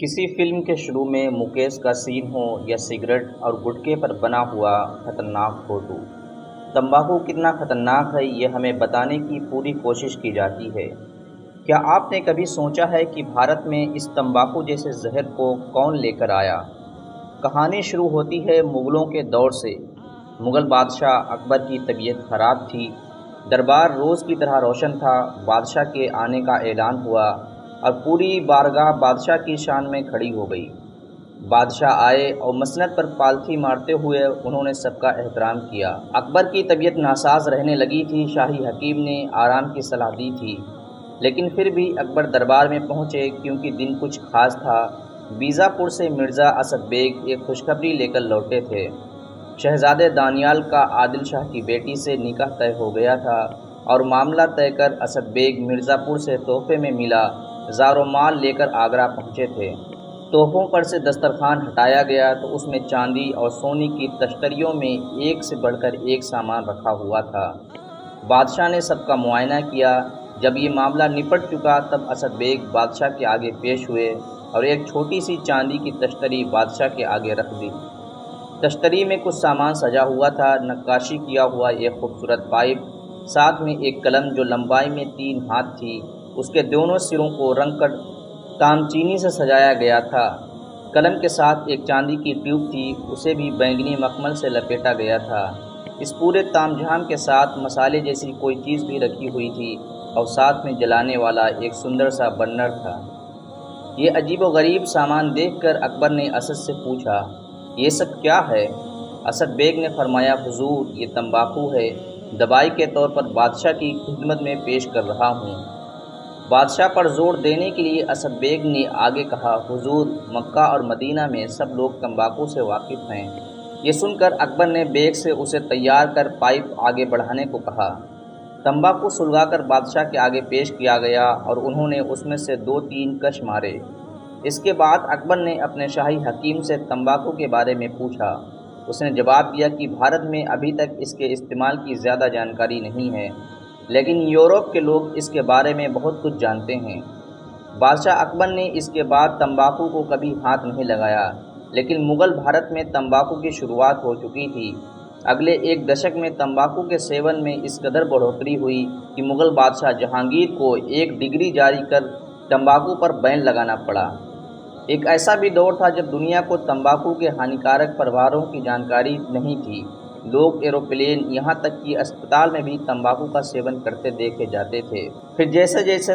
کسی فلم کے شروع میں مکیش کا سین ہو یا سگریٹ اور گٹکے پر بنا ہوا خطرناک فوٹو، تمباکو کتنا خطرناک ہے یہ ہمیں بتانے کی پوری کوشش کی جاتی ہے۔ کیا آپ نے کبھی سوچا ہے کہ بھارت میں اس تمباکو جیسے زہر کو کون لے کر آیا؟ کہانی شروع ہوتی ہے مغلوں کے دور سے۔ مغل بادشاہ اکبر کی طبیعت خراب تھی، دربار روز کی طرح روشن تھا۔ بادشاہ کے آنے کا اعلان ہوا اور پوری بارگاہ بادشاہ کی شان میں کھڑی ہو گئی۔ بادشاہ آئے اور مسند پر پالتھی مارتے ہوئے انہوں نے سب کا احترام کیا۔ اکبر کی طبیعت ناساز رہنے لگی تھی، شاہی حکیم نے آرام کی صلاح دی تھی، لیکن پھر بھی اکبر دربار میں پہنچے کیونکہ دن کچھ خاص تھا۔ بیجاپور سے مرزا اسد بیگ ایک خوشخبری لے کر لوٹے تھے۔ شہزادے دانیال کا عادل شاہ کی بیٹی سے نکاح طے ہو گیا تھا اور معاملہ طے کر اسد بیگ مرزاپور سے تحفے میں ملا زار و مال لے کر آگرہ پہنچے تھے۔ تحفوں پر سے دسترخوان ہٹایا گیا تو اس میں چاندی اور سونے کی تشتریوں میں ایک سے بڑھ کر ایک سامان رکھا ہوا تھا۔ بادشاہ نے سب کا معائنہ کیا۔ جب یہ معاملہ نپٹ چکا تب اسد بیگ بادشاہ کے آگے پیش ہوئے اور ایک چھوٹی سی چاندی کی تشتری بادشاہ کے آگے رکھ دی۔ تشتری میں کچھ سامان سجا ہوا تھا، نقاشی کیا ہوا ایک خوبصورت پائپ، ساتھ میں ایک قلم جو لمبائی میں 3 ہاتھ تھی، اس کے دونوں سروں کو رنگ کر تام چینی سے سجایا گیا تھا۔ قلم کے ساتھ ایک چاندی کی ٹیوب تھی، اسے بھی بینگنی مخمل سے لپیٹا گیا تھا۔ اس پورے تام جھام کے ساتھ مسالے جیسی کوئی چیز بھی رکھی ہوئی تھی اور ساتھ میں جلانے والا ایک سندر سا برنر تھا۔ یہ عجیب و غریب سامان دیکھ کر اکبر نے اسد سے پوچھا، یہ سب کیا ہے؟ اسد بیگ نے فرمایا، حضور یہ تمباکو ہے، دوائی کے طور پر بادشاہ کی خدمت میں پیش کر رہا ہوں۔ بادشاہ پر زور دینے کے لیے اسد بیگ نے آگے کہا، حضور مکہ اور مدینہ میں سب لوگ تمباکو سے واقف ہیں۔ یہ سن کر اکبر نے بیگ سے اسے تیار کر پائپ آگے بڑھانے کو کہا۔ تمباکو سلگا کر بادشاہ کے آگے پیش کیا گیا اور انہوں نے اس میں سے 2-3 کش مارے۔ اس کے بعد اکبر نے اپنے شاہی حکیم سے تمباکو کے بارے میں پوچھا۔ اس نے جواب دیا کہ بھارت میں ابھی تک اس کے استعمال کی زیادہ جانکاری نہیں ہے، لیکن یورپ کے لوگ اس کے بارے میں بہت کچھ جانتے ہیں۔ بادشاہ اکبر نے اس کے بعد تمباکو کو کبھی ہاتھ نہیں لگایا، لیکن مغل بھارت میں تمباکو کی شروعات ہو چکی تھی۔ اگلے 1 دشک میں تمباکو کے سیون میں اس قدر بڑھوتری ہوئی کہ مغل بادشاہ جہانگیر کو 1 ڈگری جاری کر تمباکو پر بین لگانا پڑا۔ ایک ایسا بھی دور تھا جب دنیا کو تمباکو کے ہانیکارک پرواروں کی جانکاری نہیں تھی۔ لوگ ایروپلین یہاں تک کہ اسپتال میں بھی تمباکو کا سیون کرتے دیکھے جاتے تھے۔ پھر جیسے جیسے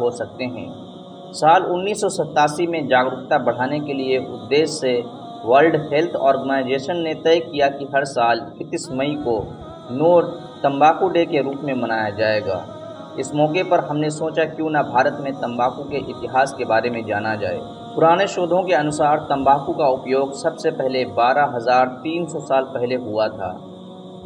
ہو سکتے ہیں۔ سال 1987 میں جاگرکتا بڑھانے کے لیے ادیش سے ورلڈ ہیلتھ آرگنائزیشن نے طے کیا کہ ہر سال 31 مئی کو نو تمباکو ڈے کے روپ میں منایا جائے گا۔ اس موقع پر ہم نے سوچا کیوں نہ بھارت میں تمباکو کے اتہاس کے بارے میں جانا جائے۔ پرانے شودھوں کے انوسار تمباکو کا اپیوگ سب سے پہلے 12,300 سال پہلے ہوا تھا۔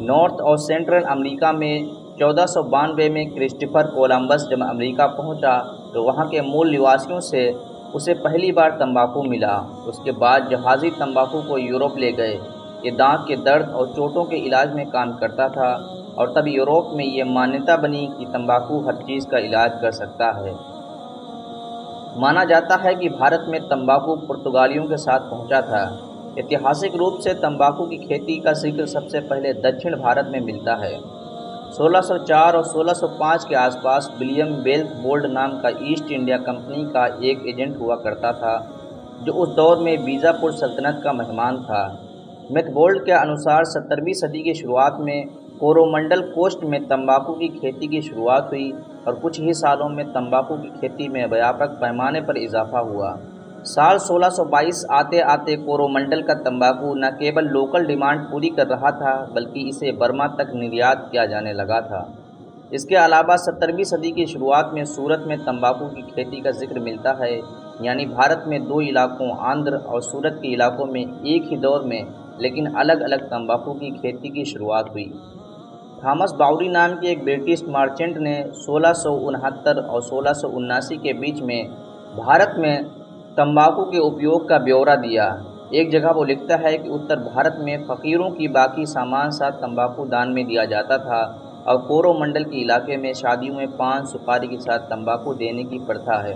نارتھ اور سینٹرل امریکہ میں 1492 میں کرسٹوفر کولمبس جب امریکہ پہنچا تو وہاں کے مول نواسیوں سے اسے پہلی بار تمباکو ملا۔ اس کے بعد جہازی تمباکو کو یورپ لے گئے۔ یہ دانت کے درد اور چوٹوں کے علاج میں کام کرتا تھا اور تب یورپ میں یہ مانیتا بنی کہ تمباکو ہر چیز کا علاج کر سکتا ہے۔ مانا جاتا ہے کہ بھارت میں تمباکو پرتگالیوں کے ساتھ پہنچا تھا۔ اتہاسک روپ سے تمباکو کی کھیتی کا ذکر سب سے پہلے دکشن بھارت میں ملتا ہے۔ 1604 اور 1605 کے آس پاس ولیم بیلک بولڈ نام کا ایسٹ انڈیا کمپنی کا ایک ایجنٹ ہوا کرتا تھا جو اس دور میں بیجاپور سلطنت کا مہمان تھا۔ میک بولڈ کے انوسار 17ویں صدی کی شروعات میں کورومنڈل کوسٹ میں تمباکو کی کھیتی کی شروعات ہوئی اور کچھ ہی سالوں میں تمباکو کی کھیتی میں ویاپک پیمانے پر اضافہ ہوا۔ سال 1622 آتے آتے کورومنڈل کا تمباکو نہ کیول لوکل ڈیمانڈ پوری کر رہا تھا بلکہ اسے برما تک نریات کیا جانے لگا تھا۔ اس کے علاوہ 17ویں صدی کی شروعات میں سورت میں تمباکو کی کھیتی کا ذکر ملتا ہے، یعنی بھارت میں 2 علاقوں آندھر اور سورت کے علاقوں میں ایک ہی دور میں لیکن الگ الگ تمباکو کی کھیتی کی شروعات ہوئی۔ تھامس باؤری نام کے ایک برٹش مرچنٹ نے 1669 اور 1679 کے بیچ میں بھارت میں تمباکو کے اپیوگ کا بیورہ دیا۔ ایک جگہ وہ لکھتا ہے کہ اتر بھارت میں فقیروں کی باقی سامان ساتھ تمباکو دان میں دیا جاتا تھا اور کورومنڈل کے علاقے میں شادیوں میں پان سپاری کے ساتھ تمباکو دینے کی پرتھا ہے۔